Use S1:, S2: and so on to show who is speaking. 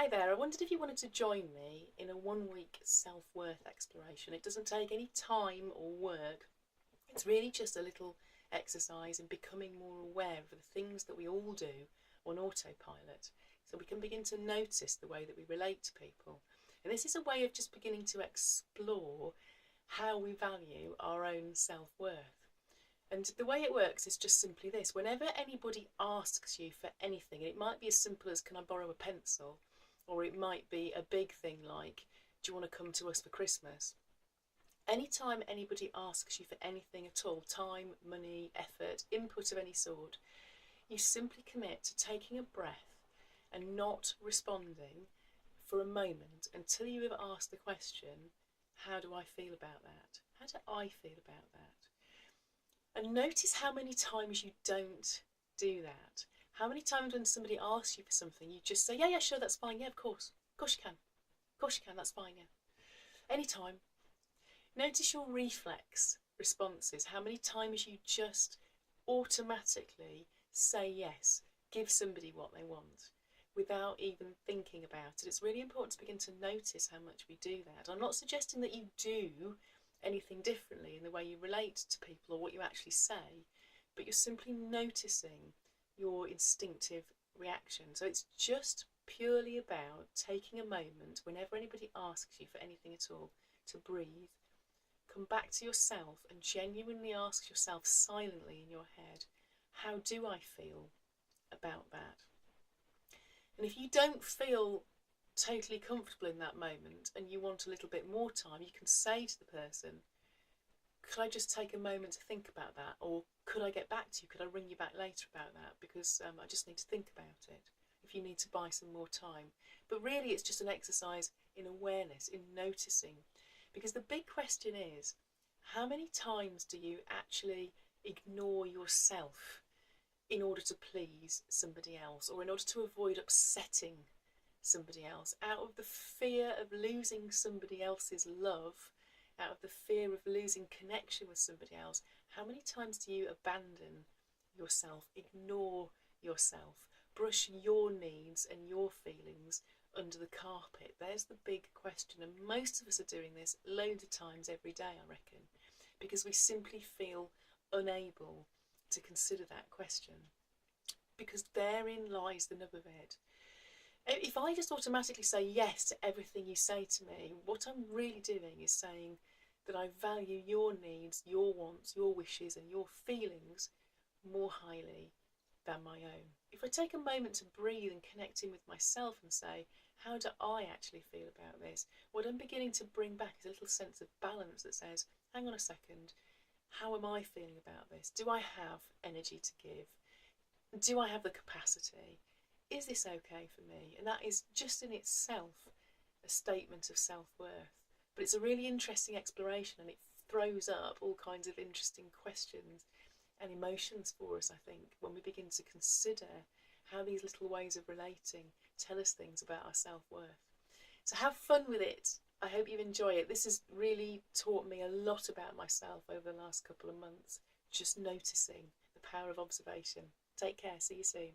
S1: Hi there, I wondered if you wanted to join me in a 1 week self-worth exploration. It doesn't take any time or work. It's really just a little exercise in becoming more aware of the things that we all do on autopilot, so we can begin to notice the way that we relate to people. And this is a way of just beginning to explore how we value our own self-worth. And the way it works is just simply this: whenever anybody asks you for anything, and it might be as simple as, can I borrow a pencil? Or it might be a big thing like, do you want to come to us for Christmas? Anytime anybody asks you for anything at all, time, money, effort, input of any sort, you simply commit to taking a breath and not responding for a moment until you have asked the question, how do I feel about that? How do I feel about that? And notice how many times you don't do that. How many times when somebody asks you for something, you just say, yeah, sure, that's fine, yeah, of course you can. Of course you can, that's fine, yeah. Anytime. Notice your reflex responses, how many times you just automatically say yes, give somebody what they want, without even thinking about it. It's really important to begin to notice how much we do that. I'm not suggesting that you do anything differently in the way you relate to people or what you actually say, but you're simply noticing your instinctive reaction. So it's just purely about taking a moment whenever anybody asks you for anything at all to breathe, come back to yourself and genuinely ask yourself silently in your head, how do I feel about that? And if you don't feel totally comfortable in that moment and you want a little bit more time, you can say to the person, could I just take a moment to think about that? Or could I get back to you? Could I ring you back later about that? Because I just need to think about it, if you need to buy some more time. But really it's just an exercise in awareness, in noticing. Because the big question is, how many times do you actually ignore yourself in order to please somebody else, or in order to avoid upsetting somebody else, out of the fear of losing somebody else's love, out of the fear of losing connection with somebody else? How many times do you abandon yourself, ignore yourself, brush your needs and your feelings under the carpet? There's the big question, and most of us are doing this loads of times every day, I reckon, because we simply feel unable to consider that question, because therein lies the nub of it. If I just automatically say yes to everything you say to me, what I'm really doing is saying that I value your needs, your wants, your wishes and your feelings more highly than my own. If I take a moment to breathe and connect in with myself and say, how do I actually feel about this? What I'm beginning to bring back is a little sense of balance that says, hang on a second, how am I feeling about this? Do I have energy to give? Do I have the capacity? Is this okay for me? And that is just in itself a statement of self-worth. But it's a really interesting exploration, and it throws up all kinds of interesting questions and emotions for us, I think, when we begin to consider how these little ways of relating tell us things about our self-worth. So have fun with it. I hope you enjoy it. This has really taught me a lot about myself over the last couple of months, just noticing the power of observation. Take care, see you soon.